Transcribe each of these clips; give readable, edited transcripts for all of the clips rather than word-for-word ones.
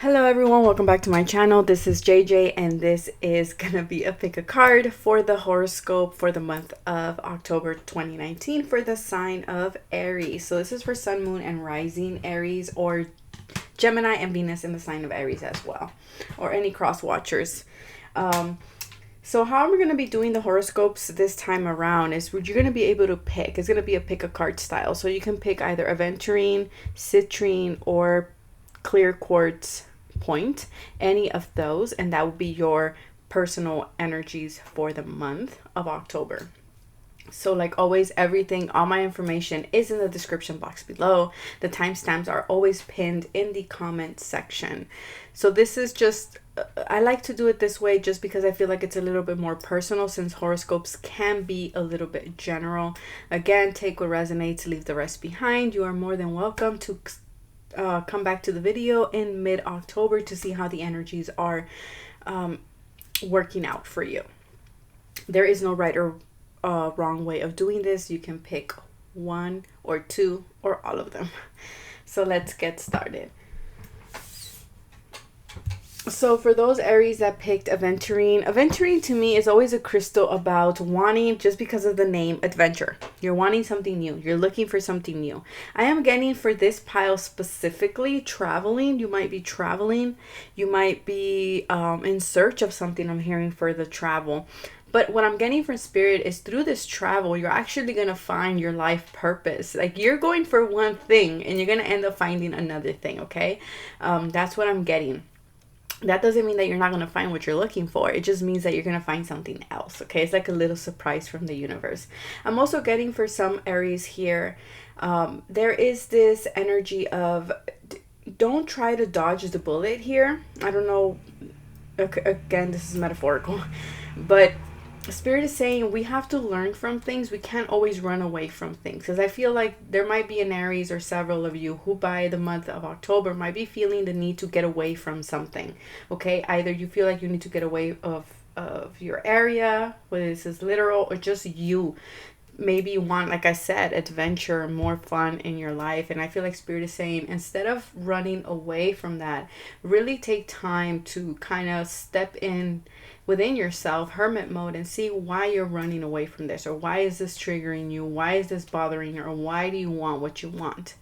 Hello everyone, welcome back to my channel. This is JJ and this is gonna be a pick a card for the horoscope for the month of October 2019 for the sign of Aries. So this is for Sun, Moon, and Rising Aries, or Gemini and Venus in the sign of Aries as well, or any cross watchers. So how we're going to be doing the horoscopes this time around is you're going to be able to pick. It's going to be a pick a card style. So you can pick either Aventurine, Citrine, or clear quartz point, any of those, and that will be your personal energies for the month of October. So like always, everything, all my information is in the description box below. The timestamps are always pinned in the comment section. So this is just, I like to do it this way just because I feel like it's a little bit more personal, since horoscopes can be a little bit general. Again, take what resonates, leave the rest behind. You are more than welcome to come back to the video in mid-October to see how the energies are working out for you. There is no right or wrong way of doing this. You can pick one or two or all of them. So let's get started. So for those Aries that picked Aventurine, Aventurine to me is always a crystal about wanting, just because of the name, adventure. You're wanting something new. You're looking for something new. I am getting for this pile specifically traveling. You might be traveling. You might be in search of something. I'm hearing for the travel. But what I'm getting from Spirit is through this travel, you're actually going to find your life purpose. Like you're going for one thing and you're going to end up finding another thing, okay? That's what I'm getting. That doesn't mean that you're not going to find what you're looking for. It just means that you're going to find something else, okay? It's like a little surprise from the universe. I'm also getting for some Aries here, there is this energy of don't try to dodge the bullet here. I don't know. Again, this is metaphorical. But Spirit is saying we have to learn from things. We can't always run away from things, because I feel like there might be an Aries or several of you who by the month of October might be feeling the need to get away from something, okay? Either you feel like you need to get away of your area, whether this is literal or just you. Maybe you want, like I said, adventure, more fun in your life. And I feel like Spirit is saying, instead of running away from that, really take time to kind of step in within yourself, hermit mode, and see why you're running away from this, or why is this triggering you, why is this bothering you, or why do you want what you want.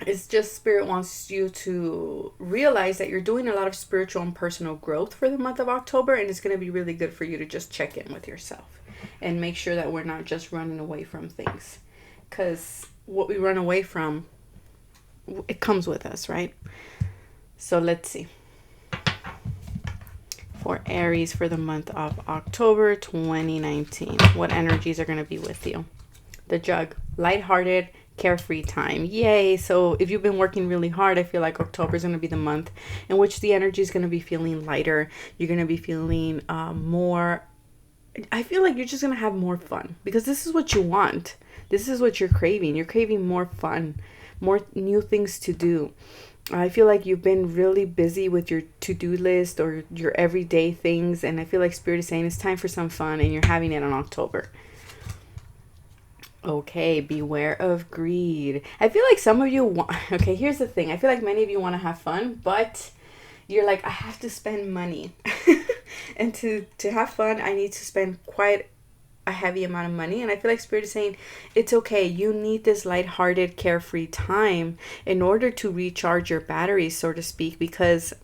It's just Spirit wants you to realize that you're doing a lot of spiritual and personal growth for the month of October, and it's going to be really good for you to just check in with yourself and make sure that we're not just running away from things, because what we run away from, it comes with us, right? So let's see. For Aries for the month of October 2019, what energies are going to be with you? The Jug, lighthearted, carefree time. Yay. So if you've been working really hard, I feel like October is going to be the month in which the energy is going to be feeling lighter. You're going to be feeling more, I feel like you're just going to have more fun, because this is what you want. This is what you're craving. You're craving more fun, more new things to do. I feel like you've been really busy with your to-do list or your everyday things, and I feel like Spirit is saying it's time for some fun, and you're having it in October. Okay, beware of greed. I feel like some of you want, okay, here's the thing. I feel like many of you want to have fun, but you're like, I have to spend money. And to have fun, I need to spend quite a heavy amount of money. And I feel like Spirit is saying it's okay. You need this lighthearted, carefree time in order to recharge your batteries, so to speak, because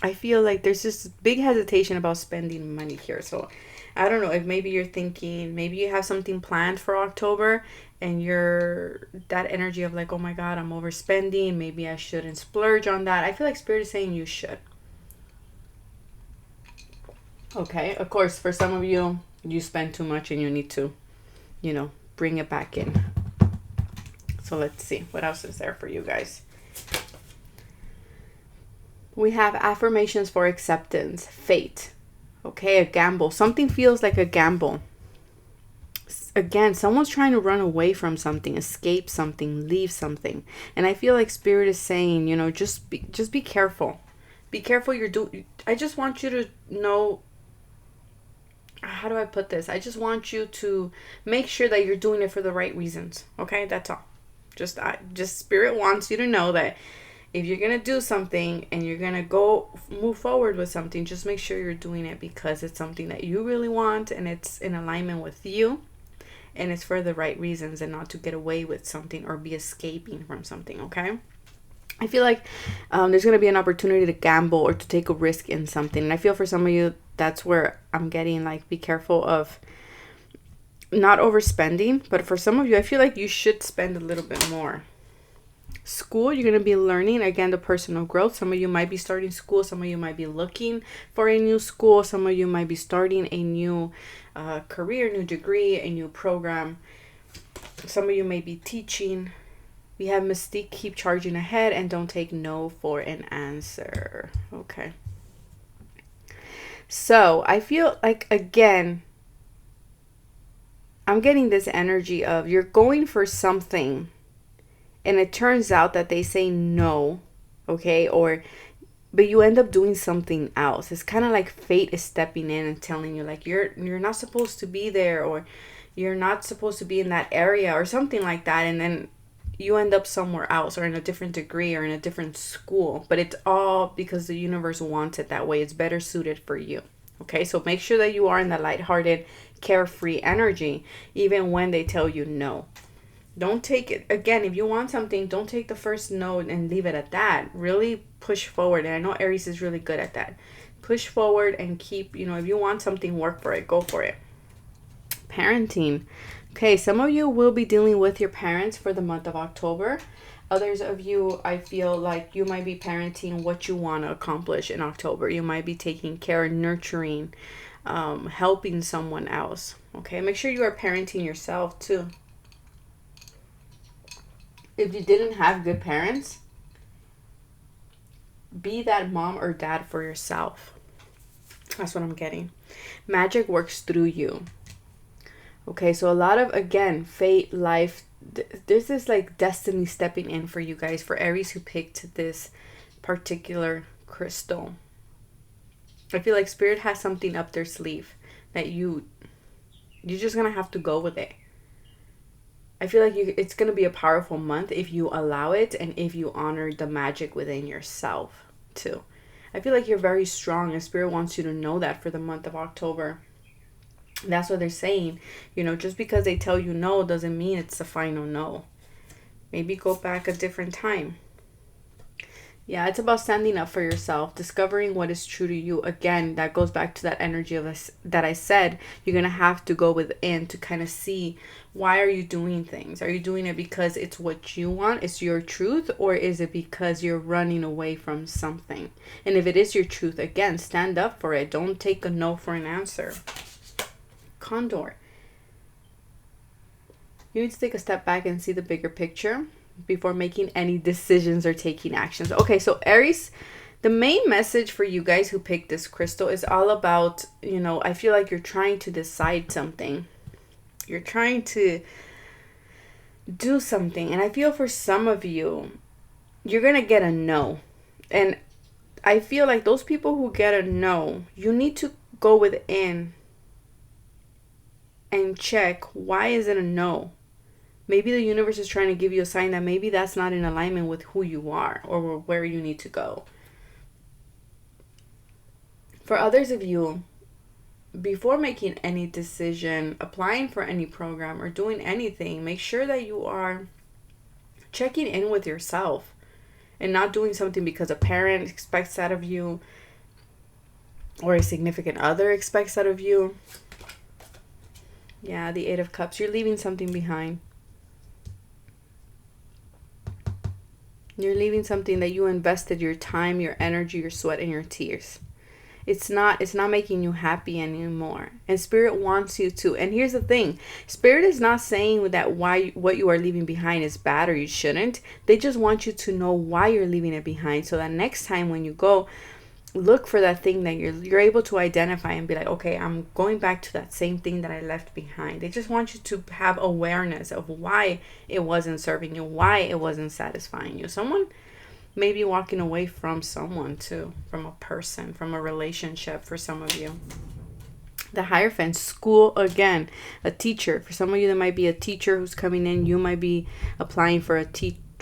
I feel like there's this big hesitation about spending money here. So I don't know if maybe you're thinking, maybe you have something planned for October and you're that energy of like, oh my God, I'm overspending. Maybe I shouldn't splurge on that. I feel like Spirit is saying you should. Okay, of course, for some of you, you spend too much and you need to, you know, bring it back in. So let's see. What else is there for you guys? We have affirmations for acceptance, fate. Okay, a gamble. Something feels like a gamble. Again, someone's trying to run away from something, escape something, leave something. And I feel like Spirit is saying, you know, just be careful. Be careful. I just want you to know, how do I put this? I just want you to make sure that you're doing it for the right reasons. Okay, that's all. Just Spirit wants you to know that if you're going to do something and you're going to go move forward with something, just make sure you're doing it because it's something that you really want and it's in alignment with you and it's for the right reasons and not to get away with something or be escaping from something, okay? I feel like there's going to be an opportunity to gamble or to take a risk in something. And I feel for some of you, that's where I'm getting like, be careful of not overspending. But for some of you, I feel like you should spend a little bit more. School, you're going to be learning, again, the personal growth. Some of you might be starting school. Some of you might be looking for a new school. Some of you might be starting a new career, new degree, a new program. Some of you may be teaching. We have Mystique, keep charging ahead and don't take no for an answer. Okay. So I feel like, again, I'm getting this energy of you're going for something and it turns out that they say no, okay? But you end up doing something else. It's kind of like fate is stepping in and telling you like you're not supposed to be there, or you're not supposed to be in that area or something like that. And then you end up somewhere else or in a different degree or in a different school. But it's all because the universe wants it that way. It's better suited for you. Okay, so make sure that you are in the lighthearted, carefree energy, even when they tell you no. Don't take it, again, if you want something, don't take the first no and leave it at that. Really push forward. And I know Aries is really good at that. Push forward and keep, if you want something, work for it. Go for it. Parenting. Okay, some of you will be dealing with your parents for the month of October. Others of you, I feel like you might be parenting what you want to accomplish in October. You might be taking care, nurturing, helping someone else. Okay, make sure you are parenting yourself too. If you didn't have good parents, be that mom or dad for yourself. That's what I'm getting. Magic works through you. Okay, so a lot of, again, fate, life, there's this like destiny stepping in for you guys, for Aries who picked this particular crystal. I feel like Spirit has something up their sleeve that you're just going to have to go with it. I feel like it's going to be a powerful month if you allow it and if you honor the magic within yourself too. I feel like you're very strong and Spirit wants you to know that for the month of October. That's what they're saying. Just because they tell you no doesn't mean it's the final no. Maybe go back a different time. Yeah, it's about standing up for yourself, discovering what is true to you. Again, that goes back to that energy of us that I said. You're going to have to go within to kind of see, why are you doing things? Are you doing it because it's what you want? It's your truth? Or is it because you're running away from something? And if it is your truth, again, stand up for it. Don't take a no for an answer. Condor. You need to take a step back and see the bigger picture before making any decisions or taking actions. Okay, so Aries, the main message for you guys who picked this crystal is all about, I feel like you're trying to decide something. You're trying to do something. And I feel for some of you, you're going to get a no. And I feel like those people who get a no, you need to go within and check, why is it a no? Maybe the universe is trying to give you a sign that maybe that's not in alignment with who you are or where you need to go. For others of you, before making any decision, applying for any program or doing anything, make sure that you are checking in with yourself and not doing something because a parent expects that of you or a significant other expects that of you. Yeah, the 8 of Cups. You're leaving something behind. You're leaving something that you invested your time, your energy, your sweat, and your tears. It's not making you happy anymore. And Spirit wants you to. And here's the thing. Spirit is not saying that what you are leaving behind is bad or you shouldn't. They just want you to know why you're leaving it behind. So that next time when you go, look for that thing that you're able to identify and be like, okay, I'm going back to that same thing that I left behind. They just want you to have awareness of why it wasn't serving you, why it wasn't satisfying you. Someone may be walking away from someone too, from a person, from a relationship for some of you. The Hierophant, school again, a teacher. For some of you, there might be a teacher who's coming in. You might be applying for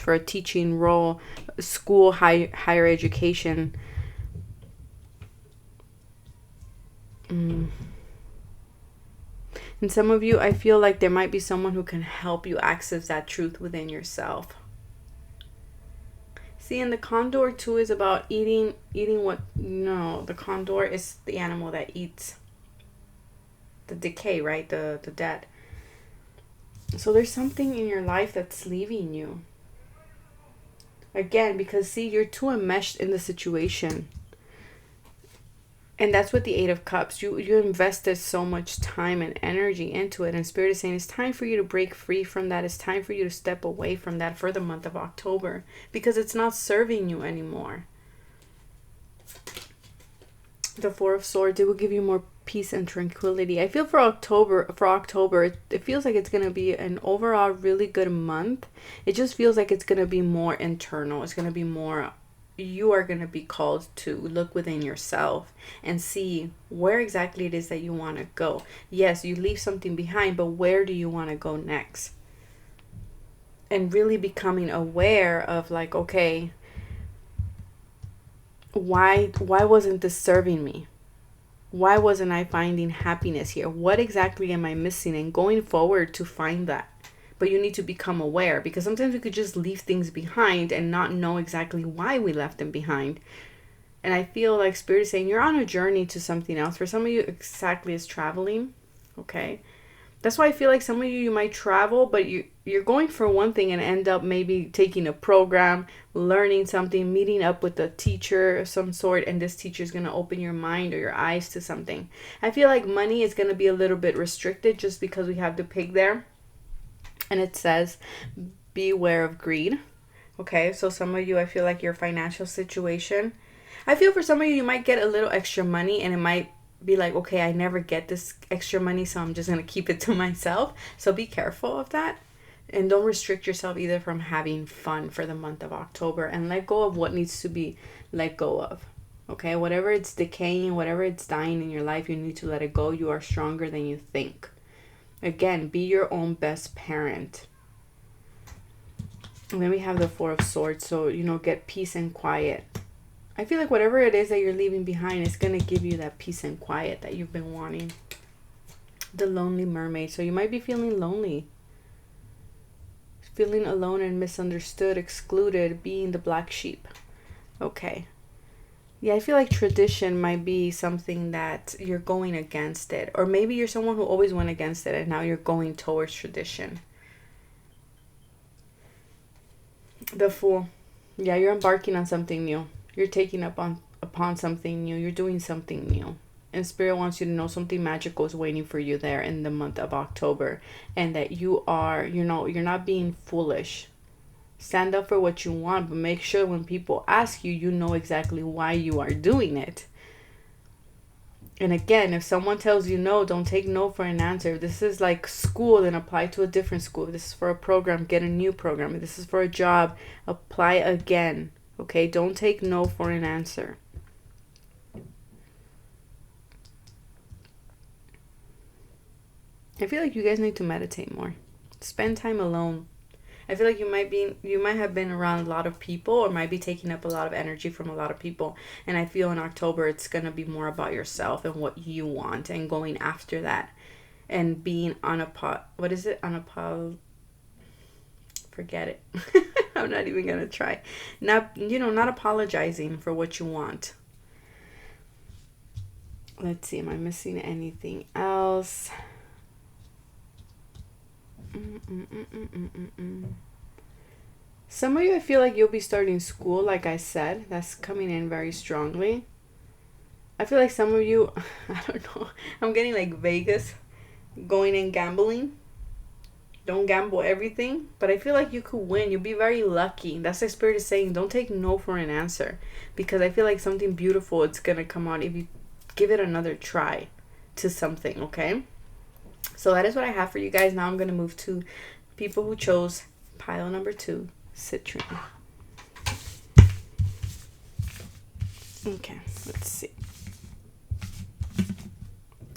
for a teaching role, school, higher education. And some of you, I feel like there might be someone who can help you access that truth within yourself. See, and the condor too is about eating what, no, the condor is the animal that eats the decay, right? The dead. So there's something in your life that's leaving you. Again, because see, you're too enmeshed in the situation. And that's what the Eight of Cups. You invested so much time and energy into it. And Spirit is saying it's time for you to break free from that. It's time for you to step away from that for the month of October. Because it's not serving you anymore. The Four of Swords, it will give you more peace and tranquility. I feel for October, it feels like it's going to be an overall really good month. It just feels like it's going to be more internal. It's going to be more, you are going to be called to look within yourself and see where exactly it is that you want to go. Yes, you leave something behind, but where do you want to go next? And really becoming aware of like, okay, why wasn't this serving me? Why wasn't I finding happiness here? What exactly am I missing? And going forward to find that. But you need to become aware, because sometimes we could just leave things behind and not know exactly why we left them behind. And I feel like Spirit is saying you're on a journey to something else. For some of you, exactly as traveling. Okay. That's why I feel like some of you might travel, but you're going for one thing and end up maybe taking a program, learning something, meeting up with a teacher of some sort, and this teacher is going to open your mind or your eyes to something. I feel like money is going to be a little bit restricted just because we have the pig there. And it says, beware of greed. Okay, so some of you, I feel like your financial situation, I feel for some of you, you might get a little extra money and it might be like, okay, I never get this extra money, so I'm just going to keep it to myself. So be careful of that. And don't restrict yourself either from having fun for the month of October. And let go of what needs to be let go of. Okay, whatever it's decaying, whatever it's dying in your life, you need to let it go. You are stronger than you think. Again, be your own best parent. And then we have the Four of Swords. So, get peace and quiet. I feel like whatever it is that you're leaving behind is going to give you that peace and quiet that you've been wanting. The Lonely Mermaid. So you might be feeling lonely. Feeling alone and misunderstood, excluded, being the black sheep. Okay. Yeah, I feel like tradition might be something that you're going against it. Or maybe you're someone who always went against it and now you're going towards tradition. The Fool. Yeah, you're embarking on something new. You're taking upon something new. You're doing something new. And Spirit wants you to know something magical is waiting for you there in the month of October. And that you're not being foolish. Stand up for what you want, but make sure when people ask you, you know exactly why you are doing it. And again, if someone tells you no, don't take no for an answer. If this is like school, then apply to a different school. If this is for a program, get a new program. If this is for a job, apply again. Okay, don't take no for an answer. I feel like you guys need to meditate more. Spend time alone. I feel like you might have been around a lot of people or might be taking up a lot of energy from a lot of people. And I feel in October, it's going to be more about yourself and what you want and going after that and being forget it. I'm not even going to try. Not apologizing for what you want. Let's see. Am I missing anything else? Some of you, I feel like you'll be starting school, like I said. That's coming in very strongly. I feel like some of you, I don't know, I'm getting like Vegas, going and gambling. Don't gamble everything, but I feel like you could win. You'll be very lucky. That's the Spirit is saying, don't take no for an answer, because I feel like something beautiful it's gonna come out if you give it another try to something. Okay, so that is what I have for you guys. Now I'm gonna move to people who chose pile number 2, Citrine. Okay, let's see.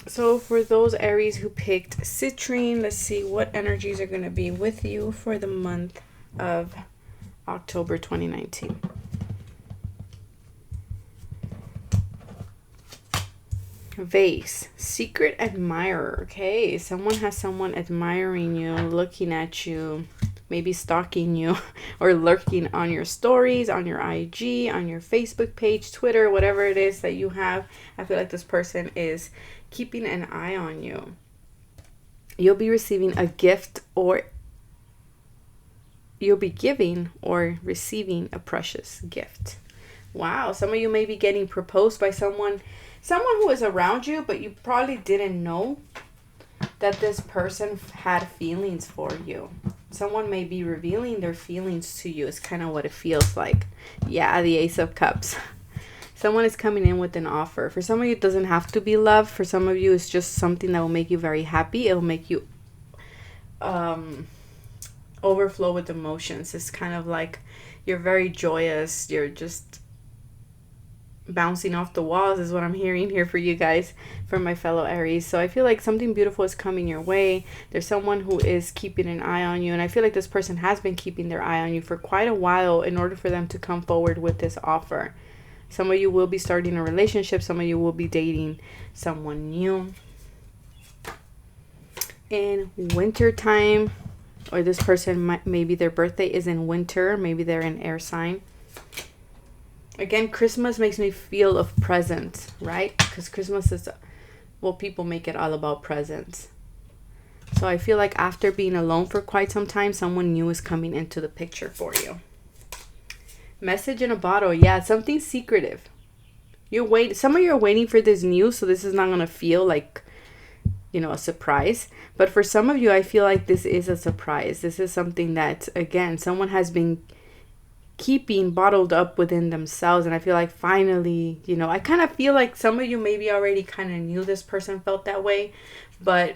So for those Aries who picked Citrine, let's see what energies are going to be with you for the month of October 2019. Vase, secret admirer. Okay, someone has someone admiring you, looking at you, maybe stalking you or lurking on your stories, on your IG, on your Facebook page, Twitter, whatever it is that you have. I feel like this person is keeping an eye on you. You'll be receiving a gift, or you'll be giving or receiving a precious gift. Wow, some of you may be getting proposed by someone who is around you, but you probably didn't know that this person had feelings for you. Someone may be revealing their feelings to you. It's kind of what it feels like. Yeah, the Ace of Cups. Someone is coming in with an offer. For some of you, it doesn't have to be love. For some of you, it's just something that will make you very happy. It will make you overflow with emotions. It's kind of like you're very joyous. You're just bouncing off the walls is what I'm hearing here for you guys, from my fellow Aries. So I feel like something beautiful is coming your way. There's someone who is keeping an eye on you, and I feel like this person has been keeping their eye on you for quite a while in order for them to come forward with this offer. Some of you will be starting a relationship. Some of you will be dating someone new. In winter time, or this person maybe their birthday is in winter, maybe they're an air sign. Again, Christmas makes me feel of presents, right? Because Christmas is, well, people make it all about presents. So I feel like after being alone for quite some time, someone new is coming into the picture for you. Message in a bottle. Yeah, something secretive. Some of you are waiting for this news, so this is not going to feel like, a surprise. But for some of you, I feel like this is a surprise. This is something that, again, someone has been keeping bottled up within themselves, and I feel like finally, I kind of feel like some of you maybe already kind of knew this person felt that way, but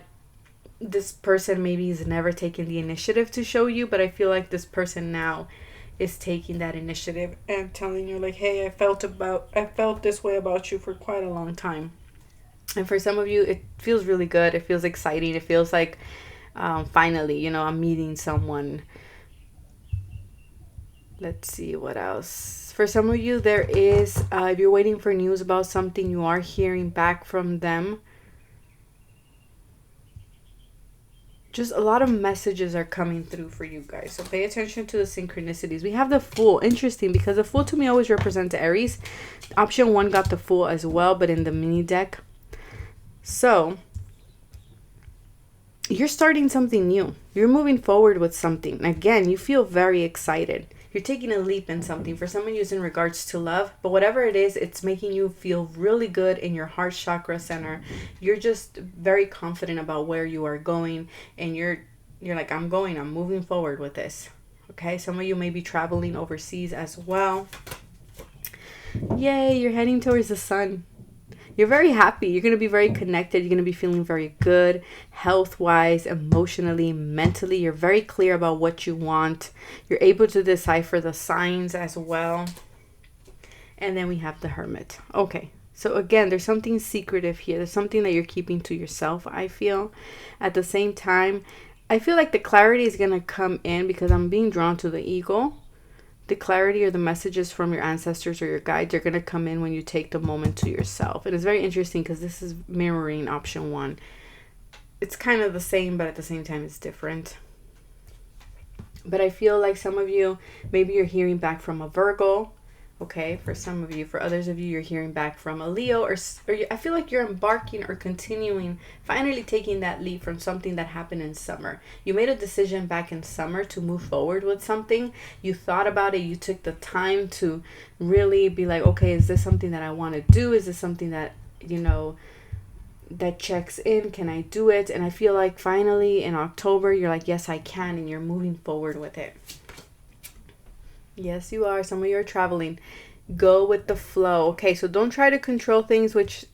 this person maybe has never taken the initiative to show you. But I feel like this person now is taking that initiative and telling you, like, hey, I felt this way about you for quite a long time. And for some of you, it feels really good. It feels exciting. It feels like finally, I'm meeting someone. Let's see what else. For some of you, there is, if you're waiting for news about something, you are hearing back from them. Just a lot of messages are coming through for you guys. So pay attention to the synchronicities. We have the Fool. Interesting, because the Fool to me always represents Aries. Option 1 got the Fool as well, but in the mini deck. So you're starting something new. You're moving forward with something. Again, you feel very excited. You're taking a leap in something. For some of you, it's in regards to love, but whatever it is, it's making you feel really good in your heart chakra center. You're just very confident about where you are going, and you're like, I'm moving forward with this. Okay, some of you may be traveling overseas as well. Yay, you're heading towards the sun. You're very happy. You're going to be very connected. You're going to be feeling very good, health-wise, emotionally, mentally. You're very clear about what you want. You're able to decipher the signs as well. And then we have the Hermit. Okay. So again, there's something secretive here. There's something that you're keeping to yourself, I feel. At the same time, I feel like the clarity is going to come in because I'm being drawn to the Eagle. The clarity or the messages from your ancestors or your guides are going to come in when you take the moment to yourself. And it's very interesting because this is mirroring option 1. It's kind of the same, but at the same time it's different. But I feel like some of you, maybe you're hearing back from a Virgo. Okay, for some of you. For others of you, you're hearing back from a Leo. Or I feel like you're embarking or continuing, finally taking that leap from something that happened in summer. You made a decision back in summer to move forward with something. You thought about it. You took the time to really be like, okay, is this something that I want to do? Is this something that, that checks in? Can I do it? And I feel like finally in October, you're like, yes, I can. And you're moving forward with it. Yes, you are. Some of you are traveling. Go with the flow. Okay, so don't try to control things, which,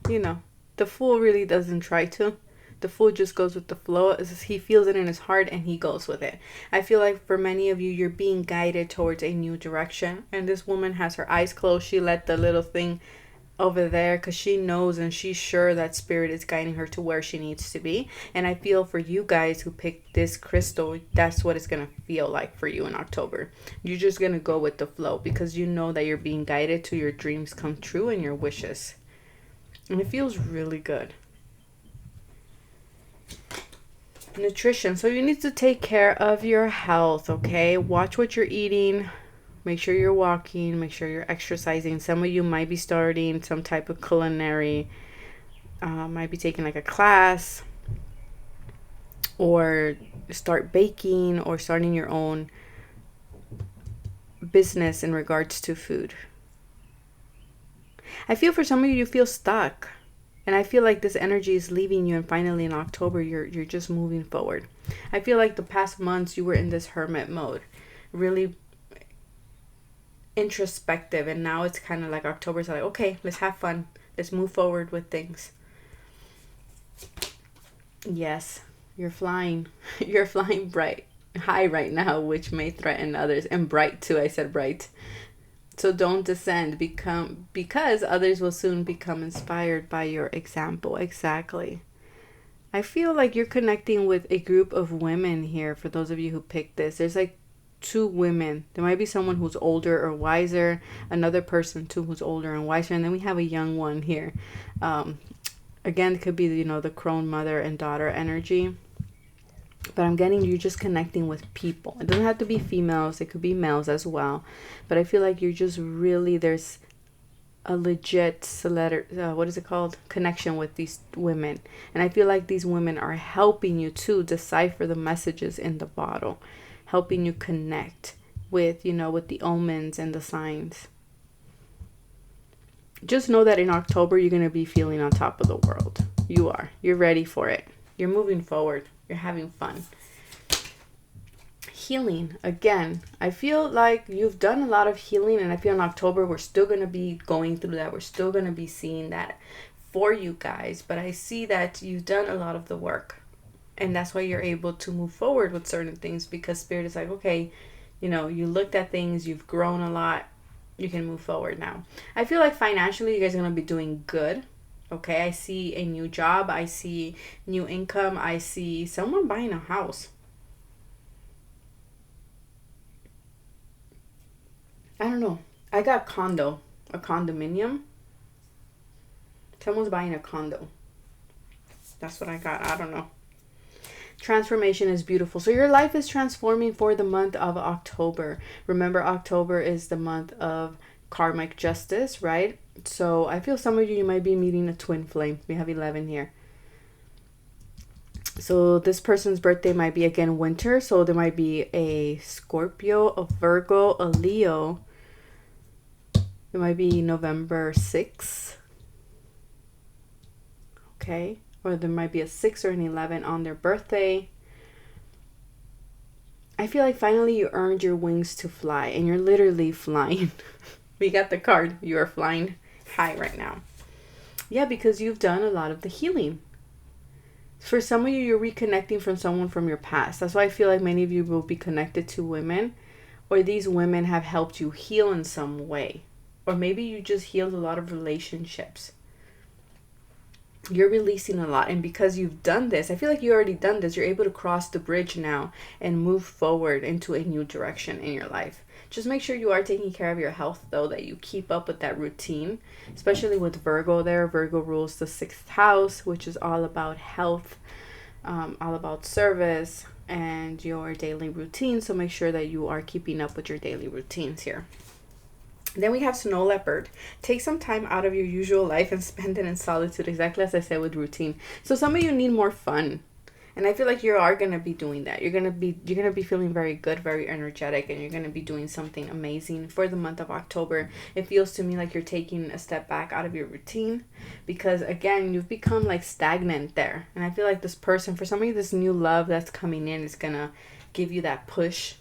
the Fool really doesn't try to. The Fool just goes with the flow. He feels it in his heart and he goes with it. I feel like for many of you, you're being guided towards a new direction. And this woman has her eyes closed. She let the little thing over there because she knows and she's sure that spirit is guiding her to where she needs to be. And I feel for you guys who picked this crystal, that's what it's going to feel like for you in October. You're just going to go with the flow because you know that you're being guided to your dreams come true and your wishes. And it feels really good. Nutrition. So you need to take care of your health, okay? Watch what you're eating. Make sure you're walking. Make sure you're exercising. Some of you might be starting some type of culinary, might be taking like a class, or start baking, or starting your own business in regards to food. I feel for some of you, you feel stuck. And I feel like this energy is leaving you, and finally in October, you're just moving forward. I feel like the past months you were in this hermit mode, really introspective, and now it's kind of like October's like, okay, let's have fun. Let's move forward with things. Yes, you're flying. You're flying bright, high right now, which may threaten others. And bright too, I said bright. So don't descend, because others will soon become inspired by your example. Exactly. I feel like you're connecting with a group of women here. For those of you who picked this, there's like 2 women. There might be someone who's older or wiser, another person too who's older and wiser, and then we have a young one here. Again, it could be, you know, the crone mother and daughter energy. But I'm getting you just connecting with people. It doesn't have to be females. It could be males as well. But I feel like you're just really, there's a legit, what is it called? Connection with these women. And I feel like these women are helping you to decipher the messages in the bottle. Helping you connect with, you know, with the omens and the signs. Just know that in October, you're going to be feeling on top of the world. You are. You're ready for it. You're moving forward. You're having fun. Healing. Again, I feel like you've done a lot of healing, and I feel in October we're still going to be going through that. We're still going to be seeing that for you guys. But I see that you've done a lot of the work. And that's why you're able to move forward with certain things, because Spirit is like, okay, you know, you looked at things, you've grown a lot, you can move forward now. I feel like financially you guys are going to be doing good. Okay, I see a new job. I see new income. I see someone buying a house. I don't know. I got condo, a condominium. Someone's buying a condo. That's what I got. I don't know. Transformation is beautiful. So your life is transforming for the month of October. Remember, October is the month of karmic justice, right? So I feel some of you might be meeting a twin flame. We have 11 here. So this person's birthday might be, again, winter. So there might be a Scorpio, a Virgo, a Leo. It might be November 6th. Okay. Or there might be a 6 or an 11 on their birthday. I feel like finally you earned your wings to fly, and you're literally flying. We got the card. You are flying high right now. Yeah, because you've done a lot of the healing. For some of you, you're reconnecting from someone from your past. That's why I feel like many of you will be connected to women, or these women have helped you heal in some way. Or maybe you just healed a lot of relationships. You're releasing a lot, and because you've done this, I feel like you already done this, you're able to cross the bridge now and move forward into a new direction in your life. Just make sure you are taking care of your health, though, that you keep up with that routine, especially with Virgo there. Virgo rules the 6th house, which is all about health, all about service and your daily routine. So make sure that you are keeping up with your daily routines here. Then we have Snow Leopard. Take some time out of your usual life and spend it in solitude, exactly as I said with routine. So some of you need more fun. And I feel like you are going to be doing that. You're going to be feeling very good, very energetic, and you're going to be doing something amazing for the month of October. It feels to me like you're taking a step back out of your routine, because again, you've become like stagnant there. And I feel like this person, for some of you, this new love that's coming in is going to give you that push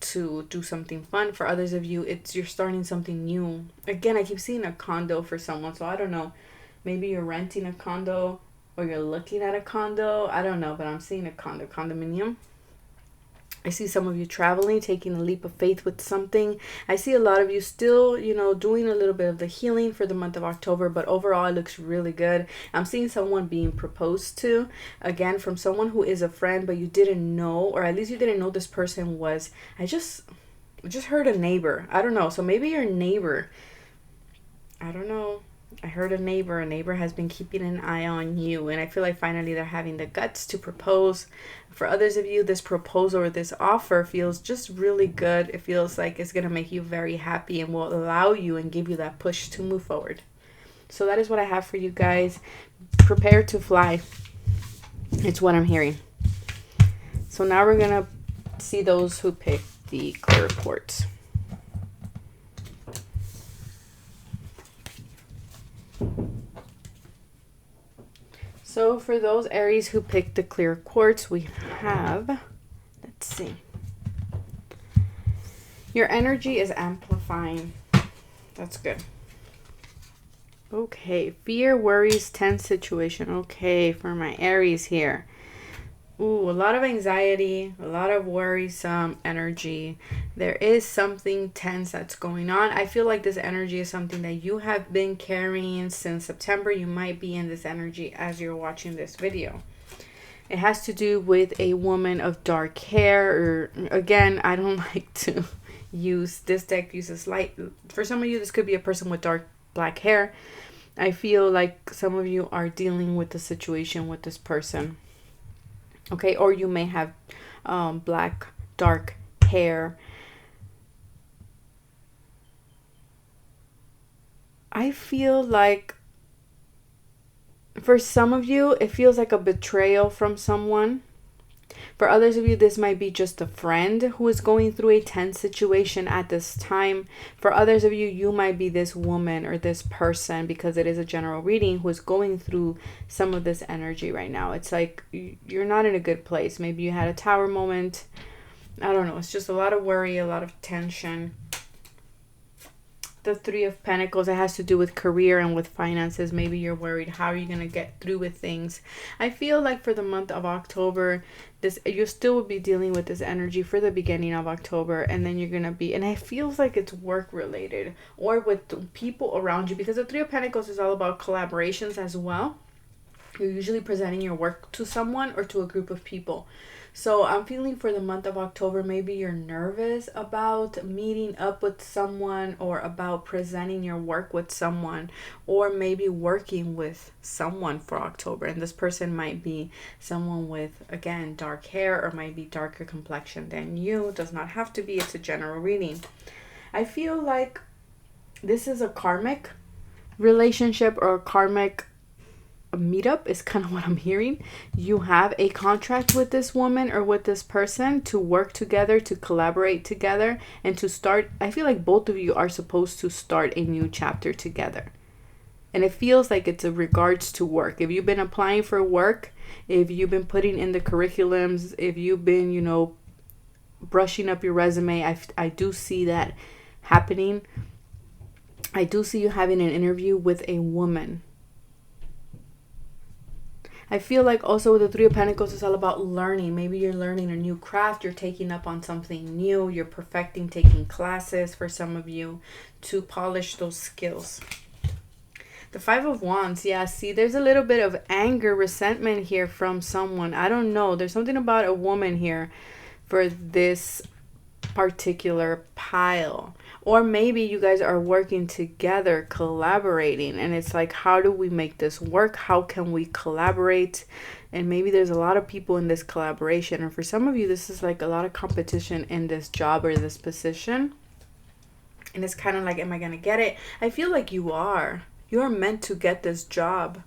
to do something fun. For others of you, it's you're starting something new. Again, I keep seeing a condo for someone, so I don't know. Maybe you're renting a condo, or you're looking at a condo. I don't know, but I'm seeing a condominium. I see some of you traveling, taking a leap of faith with something. I see a lot of you still, you know, doing a little bit of the healing for the month of October, but overall it looks really good. I'm seeing someone being proposed to, again, from someone who is a friend, but you didn't know, or at least you didn't know this person was. I just heard a neighbor. I don't know. So maybe your neighbor, I don't know. I heard a neighbor has been keeping an eye on you, and I feel like finally they're having the guts to propose. For others of you, this proposal or this offer feels just really good. It feels like it's going to make you very happy and will allow you and give you that push to move forward. So that is what I have for you guys. Prepare to fly. It's what I'm hearing. So now we're going to see those who picked the clear quartz. So for those Aries who picked the clear quartz, we have, let's see. Your energy is amplifying. That's good. Okay, fear, worries, tense situation. Okay, for my Aries here. Ooh, a lot of anxiety, a lot of worrisome energy. There is something tense that's going on. I feel like this energy is something that you have been carrying since September. You might be in this energy as you're watching this video. It has to do with a woman of dark hair. Or again, I don't like to use this deck. Uses light. For some of you, this could be a person with dark black hair. I feel like some of you are dealing with the situation with this person. Okay, or you may have black, dark hair. I feel like for some of you, it feels like a betrayal from someone. For others of you, this might be just a friend who is going through a tense situation at this time. For others of you, you might be this woman or this person, because it is a general reading, who is going through some of this energy right now. It's like you're not in a good place. Maybe you had a tower moment. I don't know. It's just a lot of worry, a lot of tension. The Three of Pentacles, it has to do with career and with finances. Maybe you're worried, how are you going to get through with things? I feel like for the month of October, you still will be dealing with this energy for the beginning of October, and then you're going to be, and it feels like it's work related or with people around you, because the Three of Pentacles is all about collaborations as well. You're usually presenting your work to someone or to a group of people. So I'm feeling for the month of October, maybe you're nervous about meeting up with someone, or about presenting your work with someone, or maybe working with someone for October. And this person might be someone with, again, dark hair, or might be darker complexion than you. It does not have to be. It's a general reading. I feel like this is a karmic relationship or a karmic meetup is kind of what I'm hearing. You have a contract with this woman or with this person to work together, to collaborate together, and to start. I feel like both of you are supposed to start a new chapter together. And it feels like it's in regards to work. If you've been applying for work, if you've been putting in the curriculums, if you've been, you know, brushing up your resume, I do see that happening. I do see you having an interview with a woman. I feel like also with the Three of Pentacles, it's all about learning. Maybe you're learning a new craft. You're taking up on something new. You're perfecting, taking classes for some of you to polish those skills. The Five of Wands. Yeah, see, there's a little bit of anger, resentment here from someone. I don't know. There's something about a woman here for this particular pile. Or maybe you guys are working together, collaborating, and it's like, how do we make this work? How can we collaborate? And maybe there's a lot of people in this collaboration, or for some of you, this is like a lot of competition in this job or this position. And it's kind of like, am I going to get it? I feel like you are. You are meant to get this job.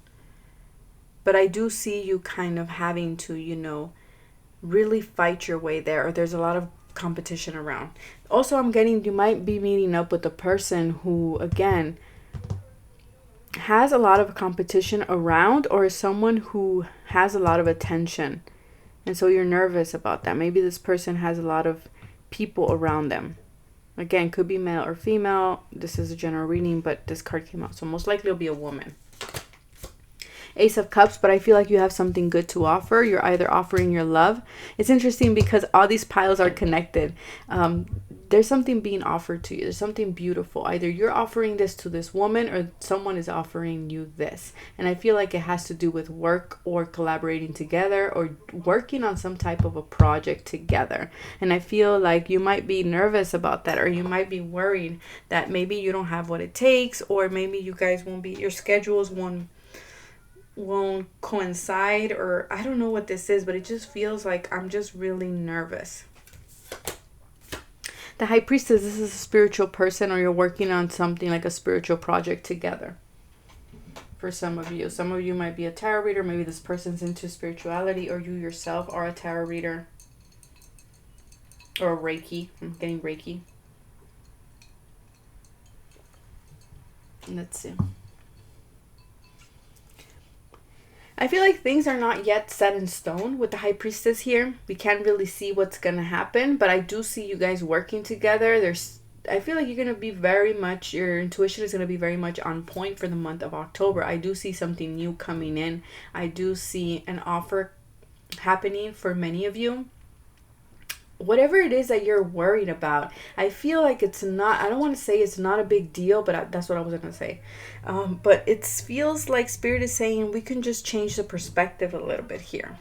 But I do see you kind of having to, you know, really fight your way there. Or there's a lot of competition around. Also, I'm getting, you might be meeting up with a person who, again, has a lot of competition around, or is someone who has a lot of attention. And so you're nervous about that. Maybe this person has a lot of people around them. Again, could be male or female. This is a general reading, but this card came out. So most likely it'll be a woman. Ace of Cups, but I feel like you have something good to offer. You're either offering your love. It's interesting because all these piles are connected. There's something being offered to you. There's something beautiful. Either you're offering this to this woman or someone is offering you this. And I feel like it has to do with work or collaborating together or working on some type of a project together. And I feel like you might be nervous about that, or you might be worried that maybe you don't have what it takes, or maybe you guys won't be, your schedules won't coincide, or I don't know what this is, but it just feels like I'm just really nervous. The High Priestess, this is a spiritual person, or you're working on something like a spiritual project together. For some of you. Some of you might be a tarot reader. Maybe this person's into spirituality, or you yourself are a tarot reader. Or a Reiki. I'm getting Reiki. Let's see. I feel like things are not yet set in stone with the High Priestess here. We can't really see what's going to happen, but I do see you guys working together. I feel like you're going to be very much, your intuition is going to be very much on point for the month of October. I do see something new coming in. I do see an offer happening for many of you. Whatever it is that you're worried about, I feel like it's not, I don't want to say it's not a big deal, but that's what I was going to say. But it feels like Spirit is saying we can just change the perspective a little bit here.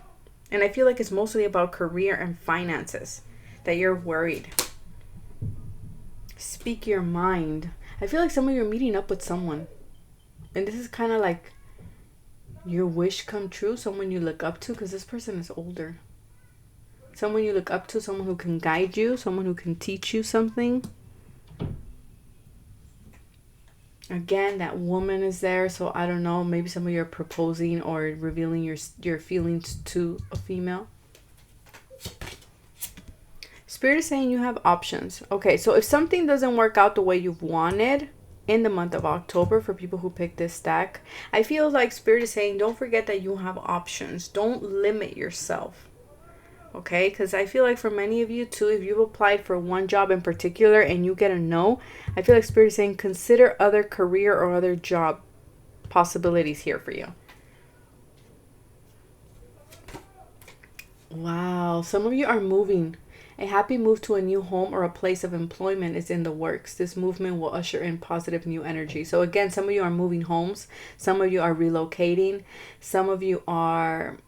And I feel like it's mostly about career and finances that you're worried. Speak your mind. I feel like some of you are meeting up with someone. And this is kind of like your wish come true, someone you look up to, because this person is older. Someone you look up to, someone who can guide you, someone who can teach you something. Again, that woman is there, so I don't know. Maybe some of you are proposing or revealing your feelings to a female. Spirit is saying you have options. Okay, so if something doesn't work out the way you've wanted in the month of October, for people who pick this stack, I feel like Spirit is saying don't forget that you have options. Don't limit yourself. Okay, because I feel like for many of you too, if you've applied for one job in particular and you get a no, I feel like Spirit is saying consider other career or other job possibilities here for you. Wow, some of you are moving. A happy move to a new home or a place of employment is in the works. This movement will usher in positive new energy. So again, some of you are moving homes. Some of you are relocating. Some of you are...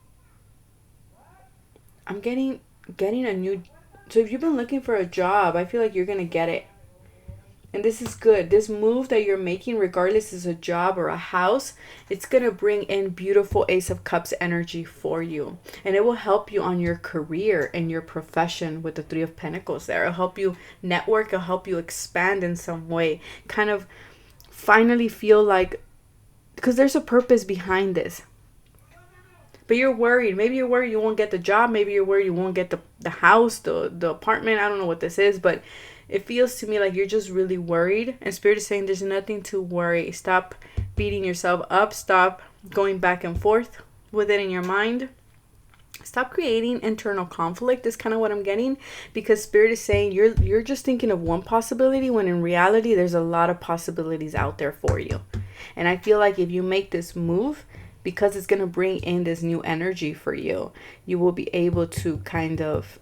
I'm getting a new... So if you've been looking for a job, I feel like you're going to get it. And this is good. This move that you're making, regardless is a job or a house, it's going to bring in beautiful Ace of Cups energy for you. And it will help you on your career and your profession with the Three of Pentacles there. It'll help you network. It'll help you expand in some way. Kind of finally feel like... Because there's a purpose behind this. But you're worried. Maybe you're worried you won't get the job. Maybe you're worried you won't get the house, the apartment. I don't know what this is, but it feels to me like you're just really worried. And Spirit is saying there's nothing to worry. Stop beating yourself up. Stop going back and forth with it in your mind. Stop creating internal conflict is kind of what I'm getting. Because Spirit is saying you're just thinking of one possibility when in reality there's a lot of possibilities out there for you. And I feel like if you make this move, because it's going to bring in this new energy for you, you will be able to kind of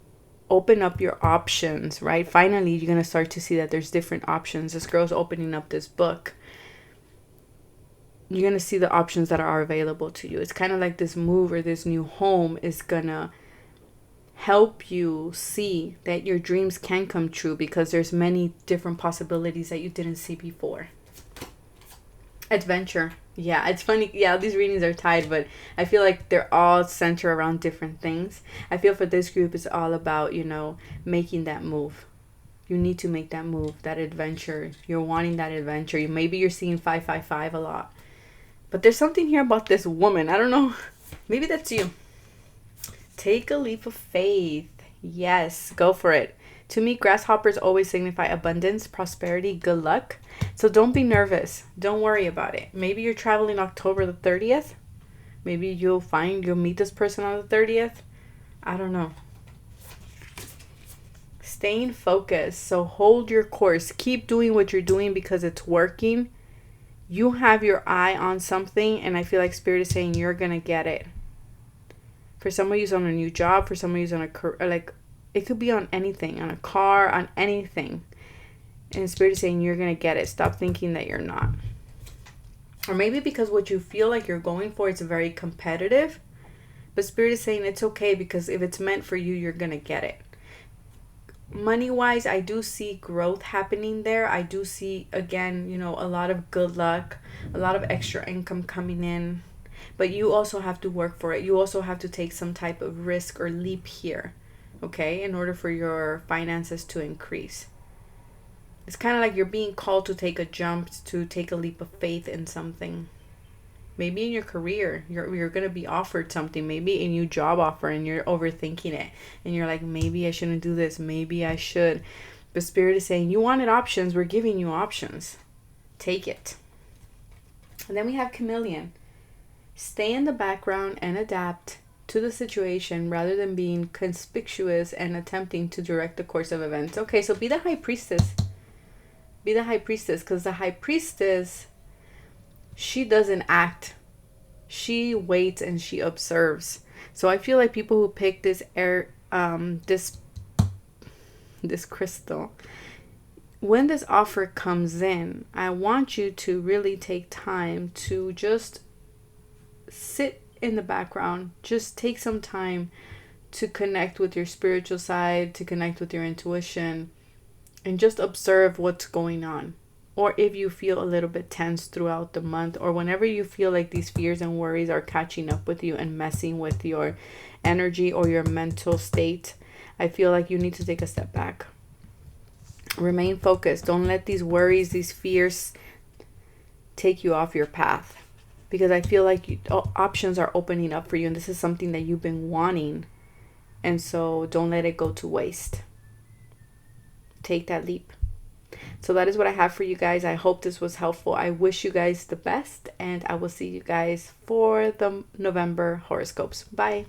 open up your options, right? Finally, you're going to start to see that there's different options. This girl's opening up this book. You're going to see the options that are available to you. It's kind of like this move or this new home is going to help you see that your dreams can come true because there's many different possibilities that you didn't see before. Adventure. Yeah, it's funny. Yeah, these readings are tied, but I feel like they're all centered around different things. I feel for this group, it's all about, making that move. You need to make that move, that adventure. You're wanting that adventure. Maybe you're seeing 555 a lot. But there's something here about this woman. I don't know. Maybe that's you. Take a leap of faith. Yes, go for it. To me, grasshoppers always signify abundance, prosperity, good luck. So don't be nervous. Don't worry about it. Maybe you're traveling October the 30th. Maybe you'll meet this person on the 30th. I don't know. Staying focused. So hold your course. Keep doing what you're doing because it's working. You have your eye on something, and I feel like Spirit is saying you're going to get it. For somebody who's on a new job, for somebody who's on a career, like, it could be on anything, on a car, on anything. And Spirit is saying you're going to get it. Stop thinking that you're not. Or maybe because what you feel like you're going for is very competitive. But Spirit is saying it's okay, because if it's meant for you, you're going to get it. Money-wise, I do see growth happening there. I do see, again, you know, a lot of good luck, a lot of extra income coming in. But you also have to work for it. You also have to take some type of risk or leap here, okay, in order for your finances to increase. It's kind of like you're being called to take a jump, to take a leap of faith in something. Maybe in your career, you're going to be offered something, maybe a new job offer, and you're overthinking it. And you're like, maybe I shouldn't do this. Maybe I should. But Spirit is saying, you wanted options. We're giving you options. Take it. And then we have Chameleon. Stay in the background and adapt to the situation rather than being conspicuous and attempting to direct the course of events. Okay, so be the High Priestess. Be the High Priestess, because the High Priestess, she doesn't act. She waits and she observes. So I feel like people who pick this this crystal, when this offer comes in, I want you to really take time to just sit in the background. Just take some time to connect with your spiritual side, to connect with your intuition, and just observe what's going on. Or if you feel a little bit tense throughout the month, or whenever you feel like these fears and worries are catching up with you and messing with your energy or your mental state, I feel like you need to take a step back. Remain focused. Don't let these worries, these fears take you off your path. Because I feel like options are opening up for you, and this is something that you've been wanting. And so don't let it go to waste. Take that leap. So that is what I have for you guys. I hope this was helpful. I wish you guys the best, and I will see you guys for the November horoscopes. Bye.